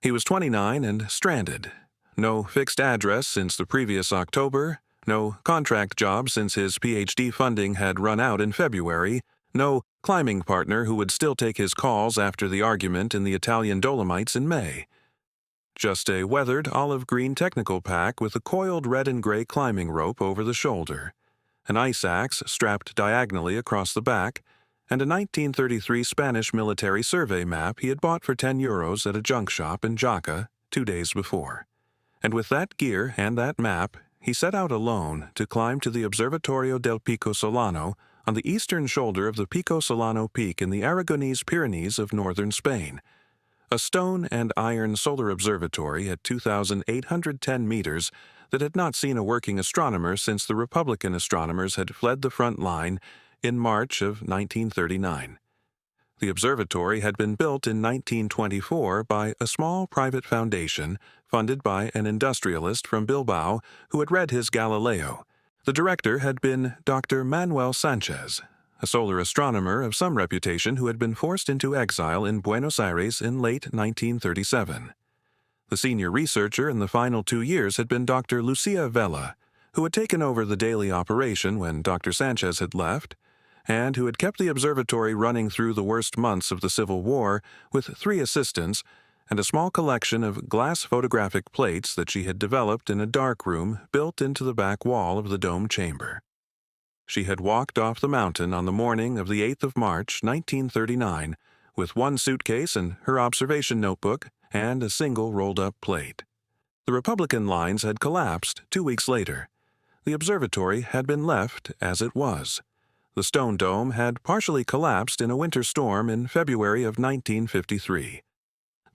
He was 29 and stranded. No fixed address since the previous October, no contract job since his PhD funding had run out in February, no climbing partner who would still take his calls after the argument in the Italian Dolomites in May. Just a weathered olive-green technical pack with a coiled red and gray climbing rope over the shoulder, an ice axe strapped diagonally across the back, and a 1933 Spanish military survey map he had bought for €10 at a junk shop in Jaca 2 days before. And with that gear and that map, he set out alone to climb to the Observatorio del Pico Solano on the eastern shoulder of the Pico Solano Peak in the Aragonese Pyrenees of northern Spain, a stone and iron solar observatory at 2,810 meters that had not seen a working astronomer since the Republican astronomers had fled the front line in March of 1939. The observatory had been built in 1924 by a small private foundation funded by an industrialist from Bilbao who had read his Galileo. The director had been Dr. Manuel Sanchez, a solar astronomer of some reputation who had been forced into exile in Buenos Aires in late 1937. The senior researcher in the final 2 years had been Dr. Lucia Vela, who had taken over the daily operation when Dr. Sanchez had left, and who had kept the observatory running through the worst months of the Civil War with 3 assistants and a small collection of glass photographic plates that she had developed in a dark room built into the back wall of the dome chamber. She had walked off the mountain on the morning of the 8th of March, 1939, with 1 suitcase and her observation notebook and a single rolled-up plate. The Republican lines had collapsed 2 weeks later. The observatory had been left as it was. The stone dome had partially collapsed in a winter storm in February of 1953.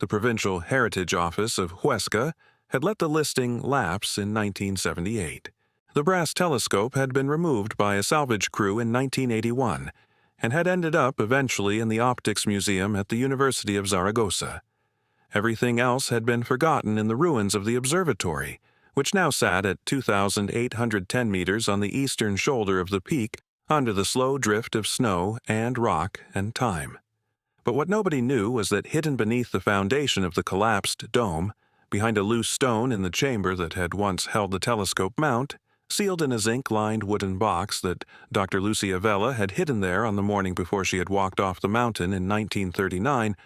The Provincial Heritage Office of Huesca had let the listing lapse in 1978. The brass telescope had been removed by a salvage crew in 1981 and had ended up eventually in the Optics Museum at the University of Zaragoza. Everything else had been forgotten in the ruins of the observatory, which now sat at 2,810 meters on the eastern shoulder of the peak under the slow drift of snow and rock and time. But what nobody knew was that hidden beneath the foundation of the collapsed dome, behind a loose stone in the chamber that had once held the telescope mount, sealed in a zinc-lined wooden box that Dr. Lucia Vela had hidden there on the morning before she had walked off the mountain in 1939,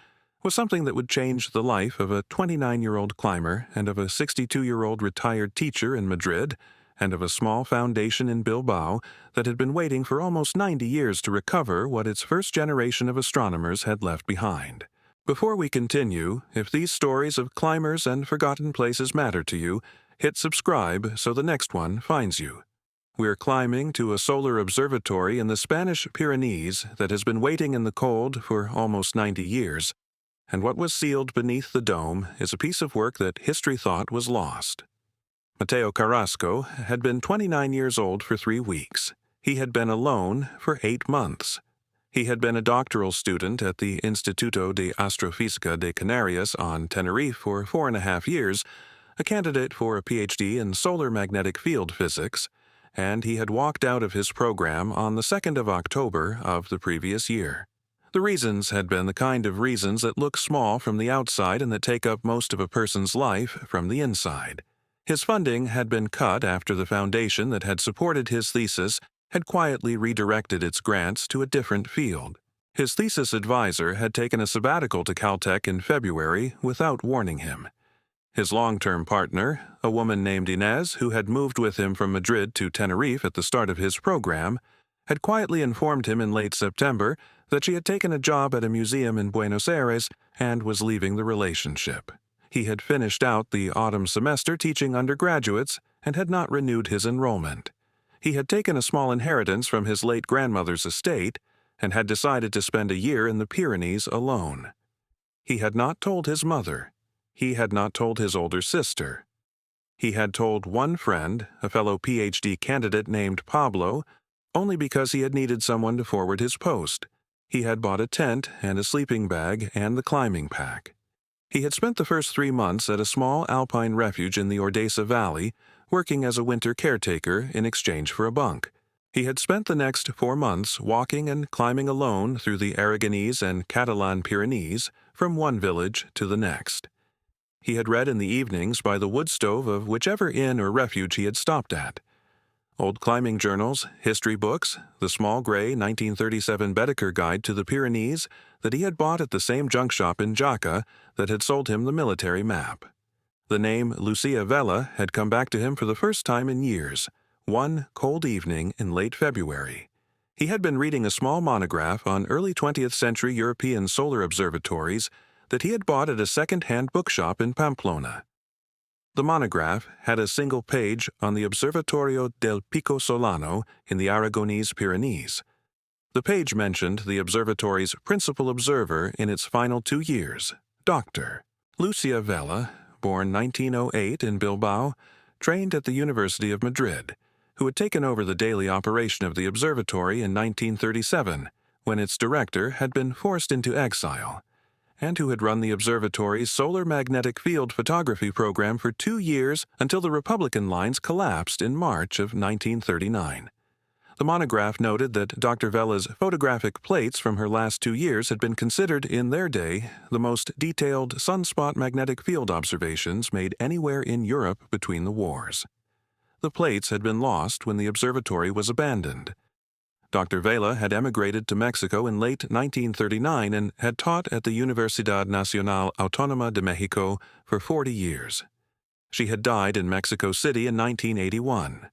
was something that would change the life of a 29-year-old climber and of a 62-year-old retired teacher in Madrid, and of a small foundation in Bilbao that had been waiting for almost 90 years to recover what its first generation of astronomers had left behind. Before we continue, if these stories of climbers and forgotten places matter to you, hit subscribe so the next one finds you. We're climbing to a solar observatory in the Spanish Pyrenees that has been waiting in the cold for almost 90 years, and what was sealed beneath the dome is a piece of work that history thought was lost. Mateo Carrasco had been 29 years old for 3 weeks. He had been alone for 8 months. He had been a doctoral student at the Instituto de Astrofísica de Canarias on Tenerife for 4.5 years, a candidate for a PhD in solar magnetic field physics, and he had walked out of his program on the 2nd of October of the previous year. The reasons had been the kind of reasons that look small from the outside and that take up most of a person's life from the inside. His funding had been cut after the foundation that had supported his thesis had quietly redirected its grants to a different field. His thesis advisor had taken a sabbatical to Caltech in February without warning him. His long-term partner, a woman named Inez who had moved with him from Madrid to Tenerife at the start of his program, had quietly informed him in late September that she had taken a job at a museum in Buenos Aires and was leaving the relationship. He had finished out the autumn semester teaching undergraduates and had not renewed his enrollment. He had taken a small inheritance from his late grandmother's estate and had decided to spend a year in the Pyrenees alone. He had not told his mother. He had not told his older sister. He had told one friend, a fellow PhD candidate named Pablo, only because he had needed someone to forward his post. He had bought a tent and a sleeping bag and the climbing pack. He had spent the first 3 months at a small alpine refuge in the Ordesa Valley, working as a winter caretaker in exchange for a bunk. He had spent the next 4 months walking and climbing alone through the Aragonese and Catalan Pyrenees from one village to the next. He had read in the evenings by the wood stove of whichever inn or refuge he had stopped at. Old climbing journals, history books, the small gray 1937 Baedeker Guide to the Pyrenees that he had bought at the same junk shop in Jaca that had sold him the military map. The name Lucia Vella had come back to him for the first time in years, one cold evening in late February. He had been reading a small monograph on early 20th century European solar observatories that he had bought at a second-hand bookshop in Pamplona. The monograph had a single page on the Observatorio del Pico Solano in the Aragonese Pyrenees. The page mentioned the observatory's principal observer in its final 2 years, Dr. Lucia Vella, born 1908 in Bilbao, trained at the University of Madrid, who had taken over the daily operation of the observatory in 1937, when its director had been forced into exile, and who had run the observatory's solar magnetic field photography program for 2 years until the Republican lines collapsed in March of 1939. The monograph noted that Dr. Vella's photographic plates from her last 2 years had been considered, in their day, the most detailed sunspot magnetic field observations made anywhere in Europe between the wars. The plates had been lost when the observatory was abandoned. Dr. Vela had emigrated to Mexico in late 1939 and had taught at the Universidad Nacional Autónoma de Mexico for 40 years. She had died in Mexico City in 1981.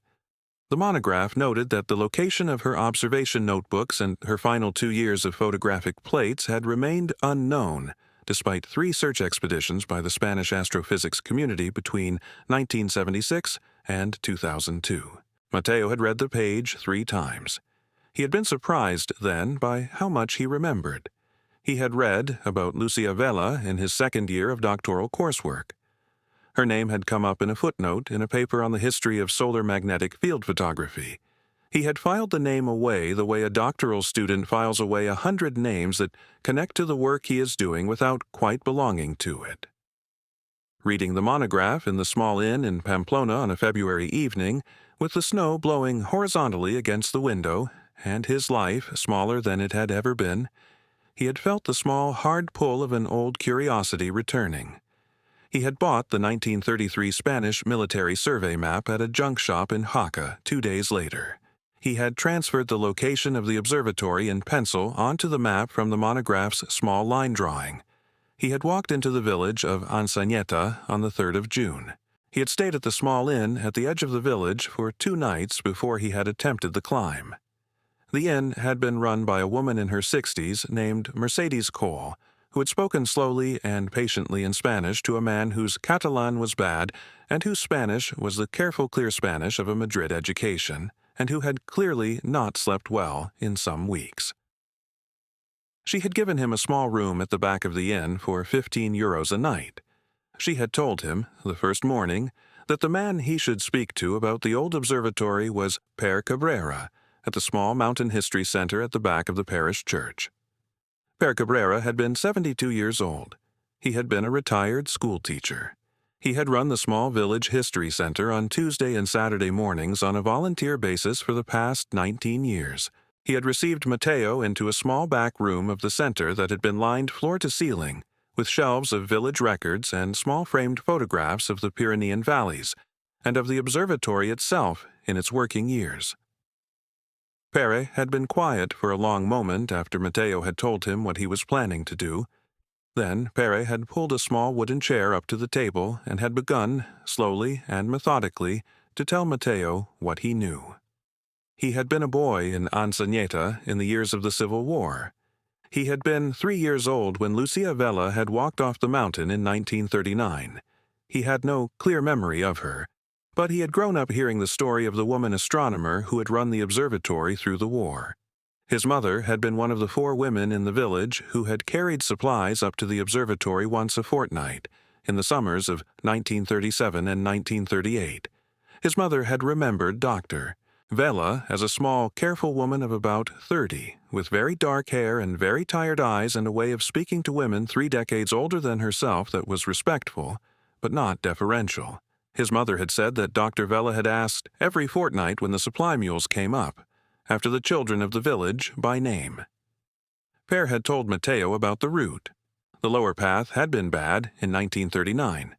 The monograph noted that the location of her observation notebooks and her final 2 years of photographic plates had remained unknown, despite 3 search expeditions by the Spanish astrophysics community between 1976 and 2002. Mateo had read the page 3 times. He had been surprised, then, by how much he remembered. He had read about Lucia Vella in his second year of doctoral coursework. Her name had come up in a footnote in a paper on the history of solar magnetic field photography. He had filed the name away the way a doctoral student files away 100 names that connect to the work he is doing without quite belonging to it. Reading the monograph in the small inn in Pamplona on a February evening, with the snow blowing horizontally against the window, and his life smaller than it had ever been, he had felt the small, hard pull of an old curiosity returning. He had bought the 1933 Spanish military survey map at a junk shop in Jaca 2 days later. He had transferred the location of the observatory in pencil onto the map from the monograph's small line drawing. He had walked into the village of Ansañeta on the 3rd of June. He had stayed at the small inn at the edge of the village for 2 nights before he had attempted the climb. The inn had been run by a woman in her 60s named Mercedes Cole, who had spoken slowly and patiently in Spanish to a man whose Catalan was bad and whose Spanish was the careful, clear Spanish of a Madrid education, and who had clearly not slept well in some weeks. She had given him a small room at the back of the inn for €15 a night. She had told him, the first morning, that the man he should speak to about the old observatory was Pere Cabrera, at the small mountain history center at the back of the parish church. Pere Cabrera had been 72 years old. He had been a retired schoolteacher. He had run the small village history center on Tuesday and Saturday mornings on a volunteer basis for the past 19 years. He had received Mateo into a small back room of the center that had been lined floor to ceiling with shelves of village records and small framed photographs of the Pyrenean valleys and of the observatory itself in its working years. Pere had been quiet for a long moment after Mateo had told him what he was planning to do. Then Pere had pulled a small wooden chair up to the table and had begun, slowly and methodically, to tell Mateo what he knew. He had been a boy in Ansañeta in the years of the Civil War. He had been 3 years old when Lucia Vella had walked off the mountain in 1939. He had no clear memory of her, but he had grown up hearing the story of the woman astronomer who had run the observatory through the war. His mother had been one of the 4 women in the village who had carried supplies up to the observatory once a fortnight, in the summers of 1937 and 1938. His mother had remembered Dr. Vella as a small, careful woman of about 30, with very dark hair and very tired eyes and a way of speaking to women 3 decades older than herself that was respectful, but not deferential. His mother had said that Dr. Vella had asked every fortnight when the supply mules came up, after the children of the village, by name. Pere had told Mateo about the route. The lower path had been bad in 1939,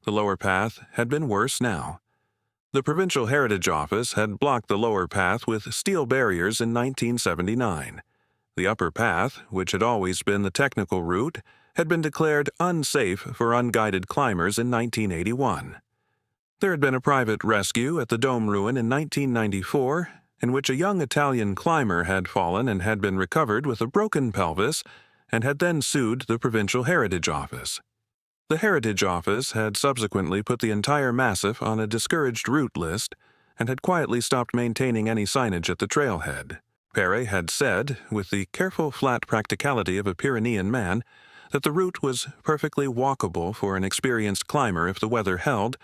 The lower path had been worse now. The Provincial Heritage Office had blocked the lower path with steel barriers in 1979. The upper path, which had always been the technical route, had been declared unsafe for unguided climbers in 1981. There had been a private rescue at the dome ruin in 1994, in which a young Italian climber had fallen and had been recovered with a broken pelvis and had then sued the Provincial Heritage Office. The Heritage Office had subsequently put the entire massif on a discouraged route list and had quietly stopped maintaining any signage at the trailhead. Perret had said, with the careful flat practicality of a Pyrenean man, that the route was perfectly walkable for an experienced climber if the weather held,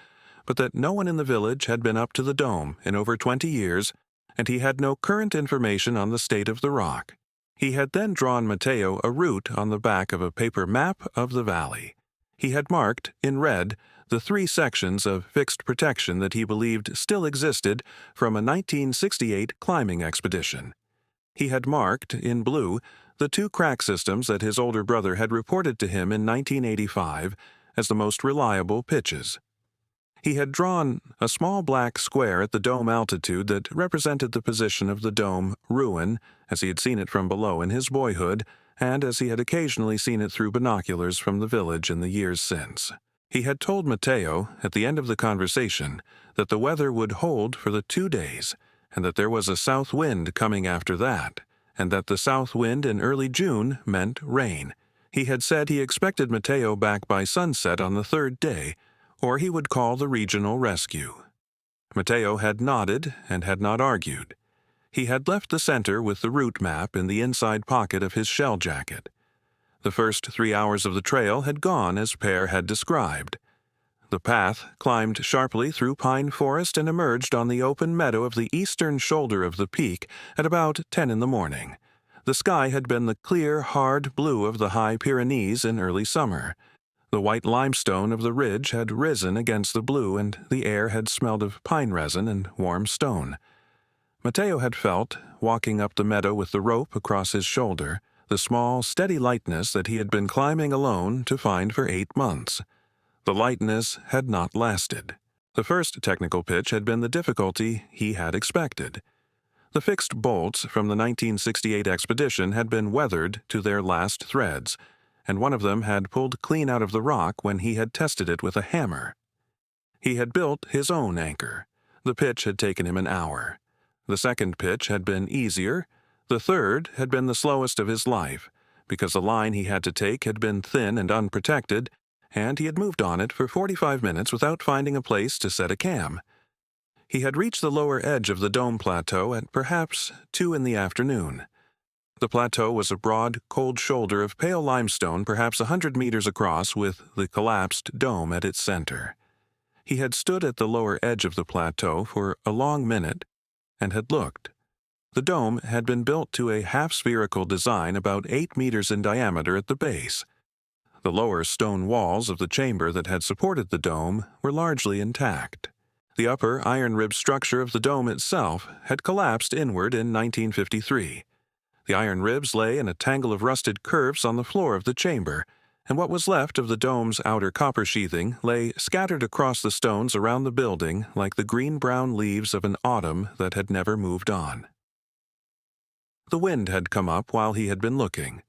but that no one in the village had been up to the dome in over 20 years, and he had no current information on the state of the rock. He had then drawn Matteo a route on the back of a paper map of the valley. He had marked, in red, the 3 sections of fixed protection that he believed still existed from a 1968 climbing expedition. He had marked, in blue, the 2 crack systems that his older brother had reported to him in 1985 as the most reliable pitches. He had drawn a small black square at the dome altitude that represented the position of the dome ruin as he had seen it from below in his boyhood and as he had occasionally seen it through binoculars from the village in the years since. He had told Matteo, at the end of the conversation, that the weather would hold for the 2 days, and that there was a south wind coming after that, and that the south wind in early June meant rain. He had said he expected Matteo back by sunset on the 3rd day, or he would call the regional rescue. Matteo had nodded and had not argued. He had left the center with the route map in the inside pocket of his shell jacket. The first 3 hours of the trail had gone as Perret had described. The path climbed sharply through pine forest and emerged on the open meadow of the eastern shoulder of the peak at about 10 in the morning. The sky had been the clear, hard blue of the high Pyrenees in early summer. The white limestone of the ridge had risen against the blue, and the air had smelled of pine resin and warm stone. Matteo had felt, walking up the meadow with the rope across his shoulder, the small, steady lightness that he had been climbing alone to find for 8 months. The lightness had not lasted. The first technical pitch had been the difficulty he had expected. The fixed bolts from the 1968 expedition had been weathered to their last threads, and one of them had pulled clean out of the rock when he had tested it with a hammer. He had built his own anchor. The pitch had taken him an hour. The second pitch had been easier. The third had been the slowest of his life, because the line he had to take had been thin and unprotected, and he had moved on it for 45 minutes without finding a place to set a cam. He had reached the lower edge of the dome plateau at perhaps 2 in the afternoon. The plateau was a broad, cold shoulder of pale limestone perhaps 100 meters across with the collapsed dome at its center. He had stood at the lower edge of the plateau for a long minute and had looked. The dome had been built to a half-spherical design about 8 meters in diameter at the base. The lower stone walls of the chamber that had supported the dome were largely intact. The upper iron-ribbed structure of the dome itself had collapsed inward in 1953. The iron ribs lay in a tangle of rusted curves on the floor of the chamber, and what was left of the dome's outer copper sheathing lay scattered across the stones around the building like the green-brown leaves of an autumn that had never moved on. The wind had come up while he had been looking.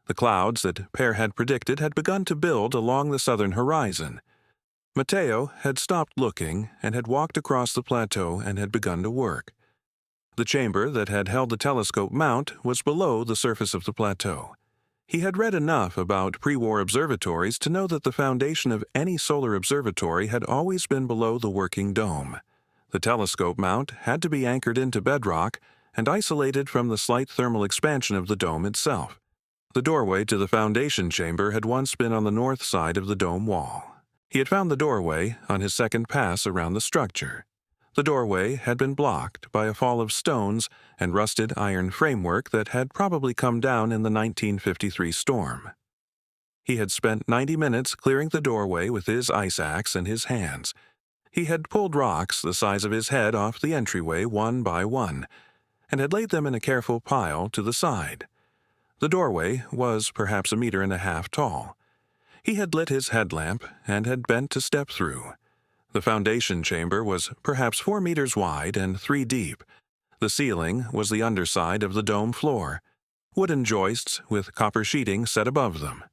The clouds that Perret had predicted had begun to build along the southern horizon. Matteo had stopped looking and had walked across the plateau and had begun to work. The chamber that had held the telescope mount was below the surface of the plateau. He had read enough about pre-war observatories to know that the foundation of any solar observatory had always been below the working dome. The telescope mount had to be anchored into bedrock and isolated from the slight thermal expansion of the dome itself. The doorway to the foundation chamber had once been on the north side of the dome wall. He had found the doorway on his second pass around the structure. The doorway had been blocked by a fall of stones and rusted iron framework that had probably come down in the 1953 storm. He had spent 90 minutes clearing the doorway with his ice axe in his hands. He had pulled rocks the size of his head off the entryway one by one, and had laid them in a careful pile to the side. The doorway was perhaps 1.5 meters tall. He had lit his headlamp and had bent to step through. The foundation chamber was perhaps 4 meters wide and 3 deep. The ceiling was the underside of the dome floor, wooden joists with copper sheeting set above them.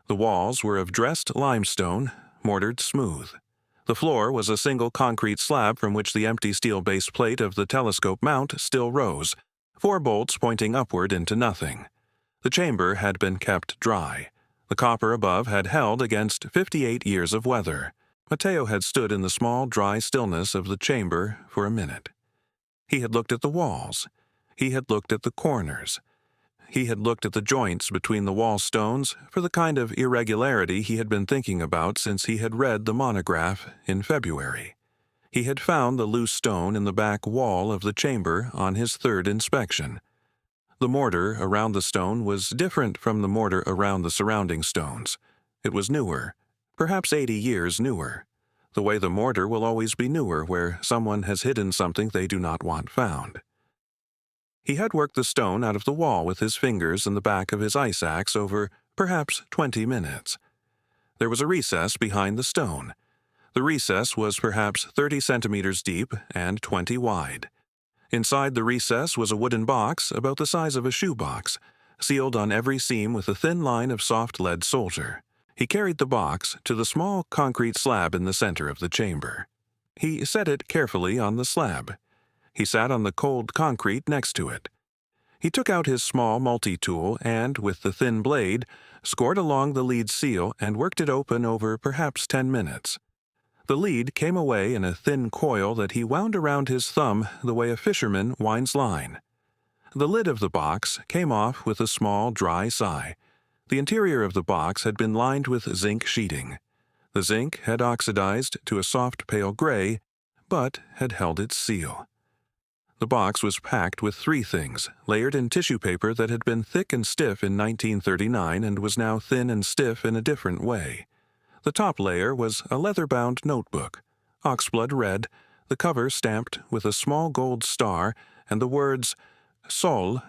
The walls were of dressed limestone, mortared smooth. The floor was a single concrete slab from which the empty steel base plate of the telescope mount still rose, 4 bolts pointing upward into nothing. The chamber had been kept dry. The copper above had held against 58 years of weather. Matteo had stood in the small, dry stillness of the chamber for a minute. He had looked at the walls. He had looked at the corners. He had looked at the joints between the wall stones for the kind of irregularity he had been thinking about since he had read the monograph in February. He had found the loose stone in the back wall of the chamber on his 3rd inspection. The mortar around the stone was different from the mortar around the surrounding stones. It was newer, perhaps 80 years newer. The way the mortar will always be newer where someone has hidden something they do not want found. He had worked the stone out of the wall with his fingers and the back of his ice axe over perhaps 20 minutes. There was a recess behind the stone. The recess was perhaps 30 centimeters deep and 20 wide. Inside the recess was a wooden box about the size of a shoebox, sealed on every seam with a thin line of soft lead solder. He carried the box to the small concrete slab in the center of the chamber. He set it carefully on the slab. He sat on the cold concrete next to it. He took out his small multi-tool and, with the thin blade, scored along the lead seal and worked it open over perhaps 10 minutes. The lead came away in a thin coil that he wound around his thumb the way a fisherman winds line. The lid of the box came off with a small, dry sigh. The interior of the box had been lined with zinc sheeting. The zinc had oxidized to a soft pale gray, but had held its seal. The box was packed with 3 things, layered in tissue paper that had been thick and stiff in 1939 and was now thin and stiff in a different way. The top layer was a leather-bound notebook, oxblood red, the cover stamped with a small gold star and the words Sol,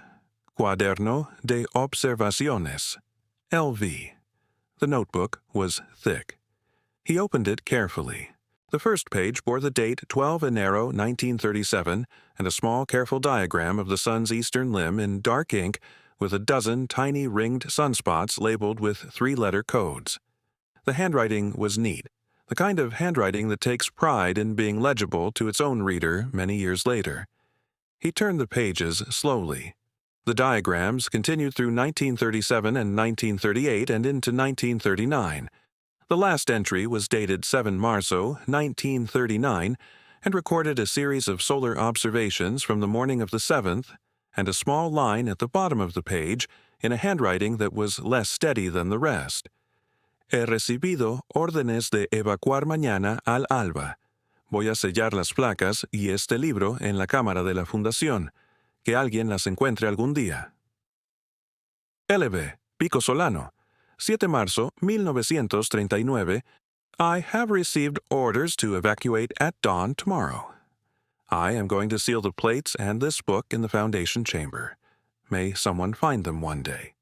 Cuaderno de Observaciones, LV. The notebook was thick. He opened it carefully. The first page bore the date 12 Enero 1937 and a small, careful diagram of the sun's eastern limb in dark ink with a dozen tiny ringed sunspots labeled with 3-letter codes. The handwriting was neat, the kind of handwriting that takes pride in being legible to its own reader many years later. He turned the pages slowly. The diagrams continued through 1937 and 1938 and into 1939. The last entry was dated 7 Marzo, 1939, and recorded a series of solar observations from the morning of the 7th, and a small line at the bottom of the page in a handwriting that was less steady than the rest. He recibido órdenes de evacuar mañana al alba. Voy a sellar las placas y este libro en la cámara de la fundación. Que alguien las encuentre algún día. LB, Pico Solano, 7 Marzo 1939. I have received orders to evacuate at dawn tomorrow. I am going to seal the plates and this book in the foundation chamber. May someone find them one day.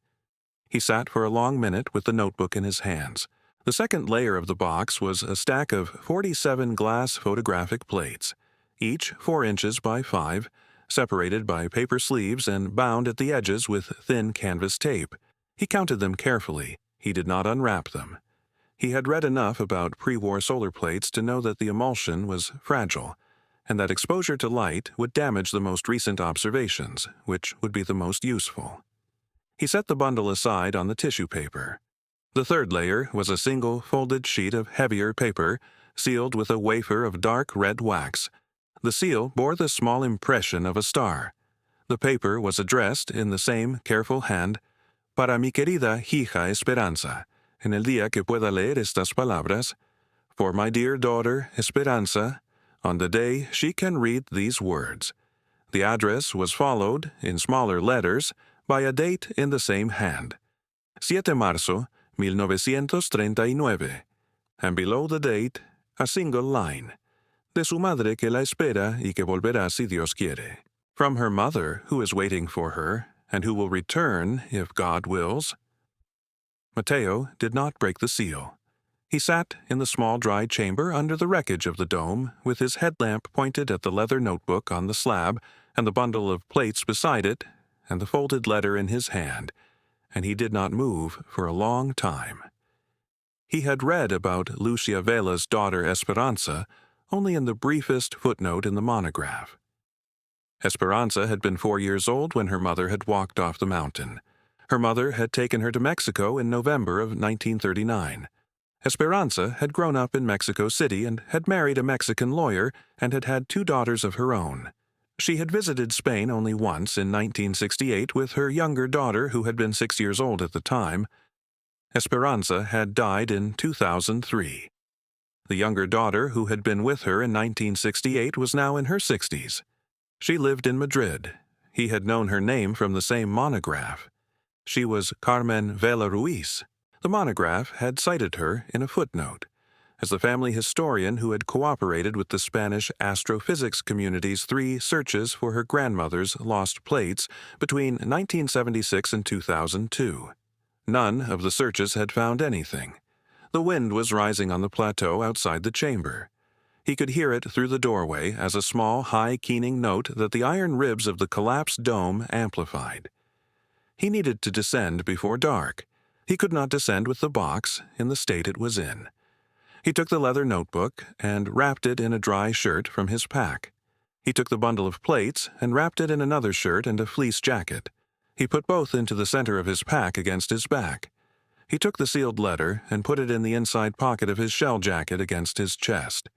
He sat for a long minute with the notebook in his hands. The second layer of the box was a stack of 47 glass photographic plates, each 4 inches by 5, separated by paper sleeves and bound at the edges with thin canvas tape. He counted them carefully. He did not unwrap them. He had read enough about pre-war solar plates to know that the emulsion was fragile, and that exposure to light would damage the most recent observations, which would be the most useful. He set the bundle aside on the tissue paper. The third layer was a single folded sheet of heavier paper, sealed with a wafer of dark red wax. The seal bore the small impression of a star. The paper was addressed in the same careful hand, Para mi querida hija Esperanza, en el día que pueda leer estas palabras, for my dear daughter Esperanza, on the day she can read these words. The address was followed, in smaller letters, by a date in the same hand, 7 Marzo 1939, and below the date, a single line, de su madre que la espera y que volverá si Dios quiere. From her mother, who is waiting for her, and who will return if God wills. Matteo did not break the seal. He sat in the small dry chamber under the wreckage of the dome, with his headlamp pointed at the leather notebook on the slab and the bundle of plates beside it and the folded letter in his hand, and he did not move for a long time. He had read about Lucia Vela's daughter Esperanza only in the briefest footnote in the monograph. Esperanza had been 4 years old when her mother had walked off the mountain. Her mother had taken her to Mexico in November of 1939. Esperanza had grown up in Mexico City and had married a Mexican lawyer and had had 2 daughters of her own. She had visited Spain only once in 1968 with her younger daughter, who had been 6 years old at the time. Esperanza had died in 2003. The younger daughter, who had been with her in 1968, was now in her 60s. She lived in Madrid. He had known her name from the same monograph. She was Carmen Vela Ruiz. The monograph had cited her in a footnote as the family historian who had cooperated with the Spanish astrophysics community's 3 searches for her grandmother's lost plates between 1976 and 2002. None of the searches had found anything. The wind was rising on the plateau outside the chamber. He could hear it through the doorway as a small, high keening note that the iron ribs of the collapsed dome amplified. He needed to descend before dark. He could not descend with the box in the state it was in. He took the leather notebook and wrapped it in a dry shirt from his pack. He took the bundle of plates and wrapped it in another shirt and a fleece jacket. He put both into the center of his pack against his back. He took the sealed letter and put it in the inside pocket of his shell jacket against his chest.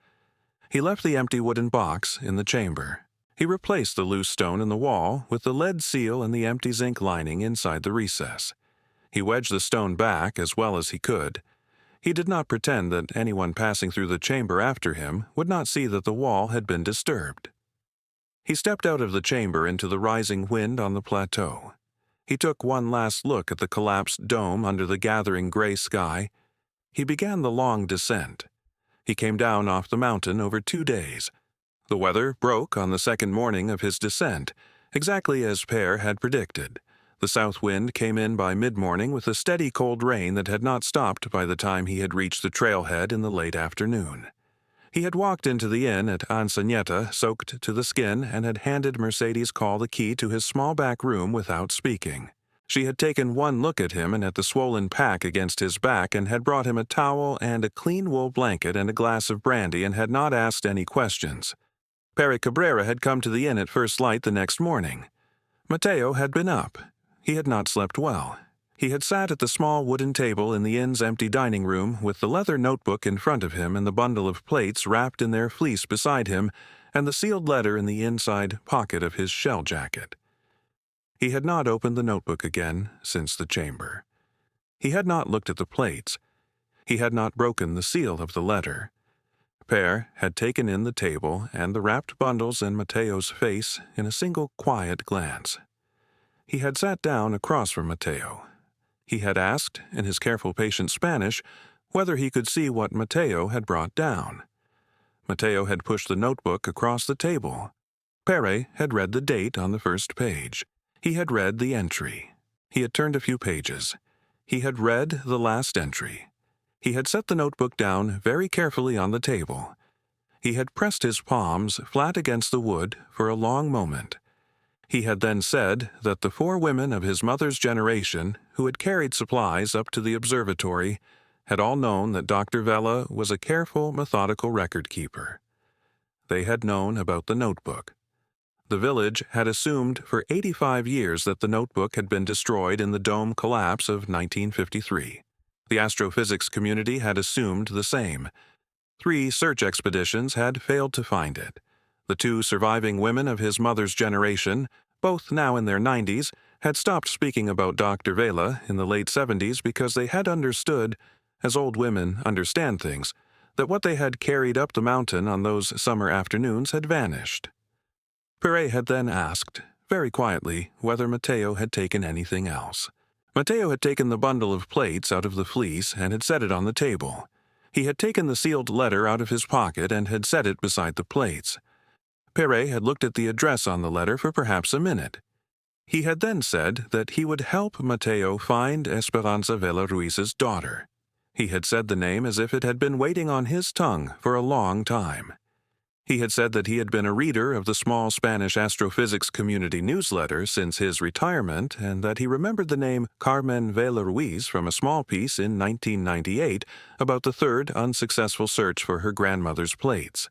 He left the empty wooden box in the chamber. He replaced the loose stone in the wall with the lead seal and the empty zinc lining inside the recess. He wedged the stone back as well as he could. He did not pretend that anyone passing through the chamber after him would not see that the wall had been disturbed. He stepped out of the chamber into the rising wind on the plateau. He took one last look at the collapsed dome under the gathering gray sky. He began the long descent. He came down off the mountain over 2 days. The weather broke on the second morning of his descent, exactly as Père had predicted. The south wind came in by mid-morning with a steady cold rain that had not stopped by the time he had reached the trailhead in the late afternoon. He had walked into the inn at Ansañeta, soaked to the skin, and had handed Mercedes Call the key to his small back room without speaking. She had taken one look at him and at the swollen pack against his back and had brought him a towel and a clean wool blanket and a glass of brandy and had not asked any questions. Pere Cabrera had come to the inn at first light the next morning. Matteo had been up. He had not slept well. He had sat at the small wooden table in the inn's empty dining room with the leather notebook in front of him and the bundle of plates wrapped in their fleece beside him and the sealed letter in the inside pocket of his shell jacket. He had not opened the notebook again since the chamber. He had not looked at the plates. He had not broken the seal of the letter. Père had taken in the table and the wrapped bundles and Matteo's face in a single quiet glance. He had sat down across from Matteo. He had asked, in his careful patient Spanish, whether he could see what Matteo had brought down. Matteo had pushed the notebook across the table. Pere had read the date on the first page. He had read the entry. He had turned a few pages. He had read the last entry. He had set the notebook down very carefully on the table. He had pressed his palms flat against the wood for a long moment. He had then said that the 4 women of his mother's generation who had carried supplies up to the observatory had all known that Dr. Vela was a careful, methodical record-keeper. They had known about the notebook. The village had assumed for 85 years that the notebook had been destroyed in the dome collapse of 1953. The astrophysics community had assumed the same. 3 search expeditions had failed to find it. The 2 surviving women of his mother's generation, both now in their 90s, had stopped speaking about Dr. Vela in the late 70s because they had understood, as old women understand things, that what they had carried up the mountain on those summer afternoons had vanished. Pere had then asked, very quietly, whether Matteo had taken anything else. Matteo had taken the bundle of plates out of the fleece and had set it on the table. He had taken the sealed letter out of his pocket and had set it beside the plates. Pere had looked at the address on the letter for perhaps a minute. He had then said that he would help Mateo find Esperanza Vela Ruiz's daughter. He had said the name as if it had been waiting on his tongue for a long time. He had said that he had been a reader of the small Spanish astrophysics community newsletter since his retirement, and that he remembered the name Carmen Vela Ruiz from a small piece in 1998 about the third unsuccessful search for her grandmother's plates.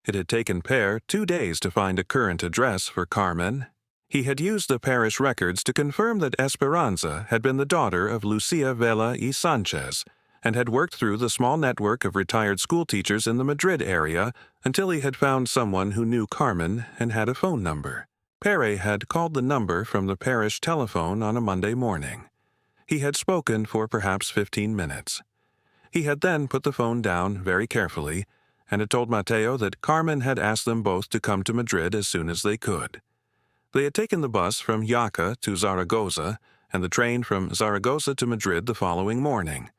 It had taken Pere 2 days to find a current address for Carmen. He had used the parish records to confirm that Esperanza had been the daughter of Lucia Vela y Sanchez, and had worked through the small network of retired schoolteachers in the Madrid area until he had found someone who knew Carmen and had a phone number. Pere had called the number from the parish telephone on a Monday morning. He had spoken for perhaps 15 minutes. He had then put the phone down very carefully and had told Mateo that Carmen had asked them both to come to Madrid as soon as they could. They had taken the bus from Jaca to Zaragoza and the train from Zaragoza to Madrid the following morning.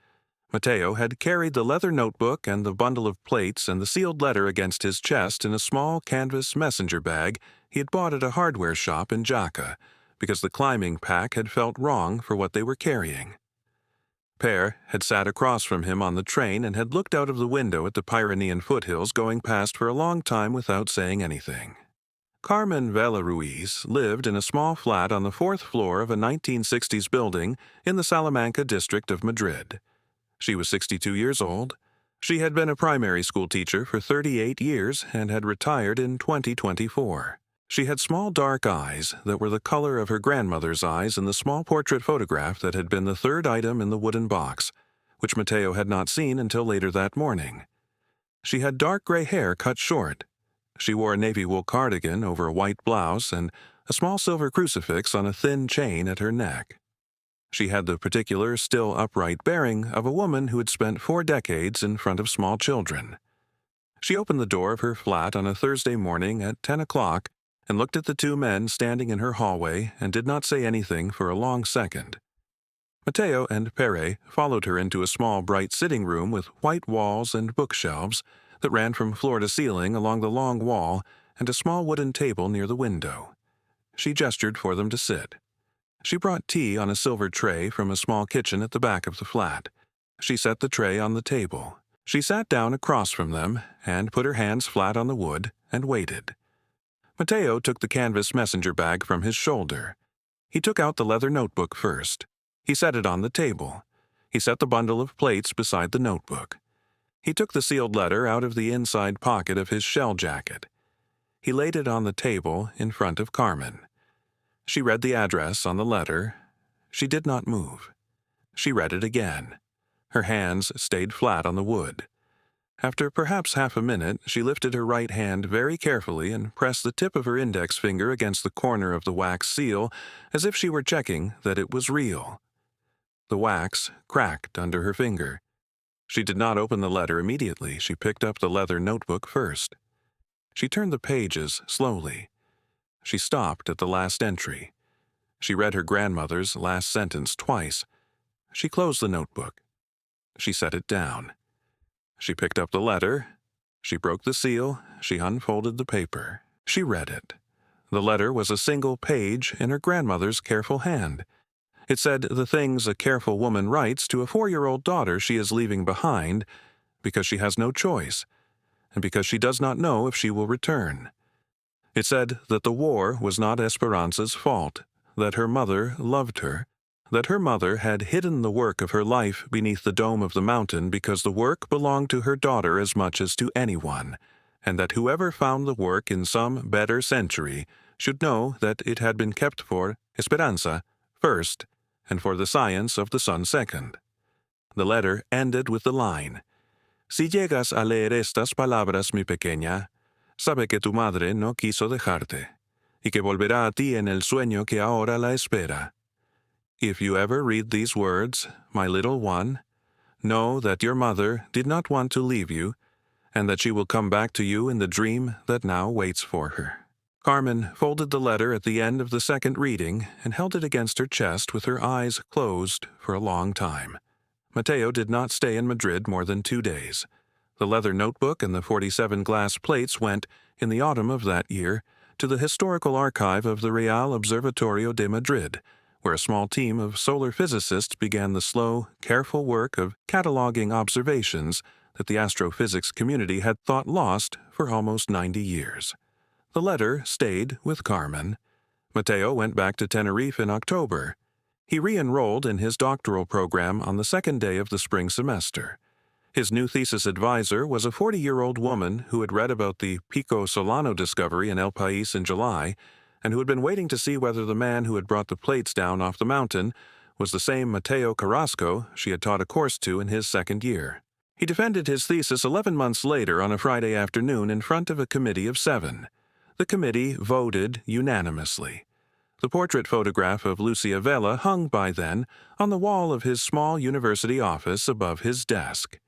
Mateo had carried the leather notebook and the bundle of plates and the sealed letter against his chest in a small canvas messenger bag he had bought at a hardware shop in Jaca, because the climbing pack had felt wrong for what they were carrying. Pere had sat across from him on the train and had looked out of the window at the Pyrenean foothills going past for a long time without saying anything. Carmen Vela Ruiz lived in a small flat on the 4th floor of a 1960s building in the Salamanca district of Madrid. She was 62 years old. She had been a primary school teacher for 38 years and had retired in 2024. She had small dark eyes that were the color of her grandmother's eyes in the small portrait photograph that had been the third item in the wooden box, which Mateo had not seen until later that morning. She had dark gray hair cut short. She wore a navy wool cardigan over a white blouse and a small silver crucifix on a thin chain at her neck. She had the particular, still upright bearing of a woman who had spent 4 decades in front of small children. She opened the door of her flat on a Thursday morning at 10 o'clock and looked at the 2 men standing in her hallway and did not say anything for a long second. Mateo and Pere followed her into a small, bright sitting room with white walls and bookshelves that ran from floor to ceiling along the long wall and a small wooden table near the window. She gestured for them to sit. She brought tea on a silver tray from a small kitchen at the back of the flat. She set the tray on the table. She sat down across from them and put her hands flat on the wood and waited. Mateo took the canvas messenger bag from his shoulder. He took out the leather notebook first. He set it on the table. He set the bundle of plates beside the notebook. He took the sealed letter out of the inside pocket of his shell jacket. He laid it on the table in front of Carmen. She read the address on the letter. She did not move. She read it again. Her hands stayed flat on the wood. After perhaps half a minute, she lifted her right hand very carefully and pressed the tip of her index finger against the corner of the wax seal as if she were checking that it was real. The wax cracked under her finger. She did not open the letter immediately. She picked up the leather notebook first. She turned the pages slowly. She stopped at the last entry. She read her grandmother's last sentence twice. She closed the notebook. She set it down. She picked up the letter. She broke the seal. She unfolded the paper. She read it. The letter was a single page in her grandmother's careful hand. It said the things a careful woman writes to a 4-year-old daughter she is leaving behind because she has no choice and because she does not know if she will return. It said that the war was not Esperanza's fault, that her mother loved her, that her mother had hidden the work of her life beneath the dome of the mountain because the work belonged to her daughter as much as to anyone, and that whoever found the work in some better century should know that it had been kept for Esperanza first and for the science of the sun second. The letter ended with the line, "Si llegas a leer estas palabras, mi pequeña, sabe que tu madre no quiso dejarte, y que volverá a ti en el sueño que ahora la espera. If you ever read these words, my little one, know that your mother did not want to leave you, and that she will come back to you in the dream that now waits for her." Carmen folded the letter at the end of the second reading and held it against her chest with her eyes closed for a long time. Mateo did not stay in Madrid more than 2 days. The leather notebook and the 47 glass plates went, in the autumn of that year, to the historical archive of the Real Observatorio de Madrid, where a small team of solar physicists began the slow, careful work of cataloging observations that the astrophysics community had thought lost for almost 90 years. The letter stayed with Carmen. Mateo went back to Tenerife in October. He re-enrolled in his doctoral program on the second day of the spring semester. His new thesis advisor was a 40-year-old woman who had read about the Pico Solano discovery in El País in July and who had been waiting to see whether the man who had brought the plates down off the mountain was the same Mateo Carrasco she had taught a course to in his second year. He defended his thesis 11 months later on a Friday afternoon in front of a committee of 7. The committee voted unanimously. The portrait photograph of Lucia Vela hung by then on the wall of his small university office above his desk.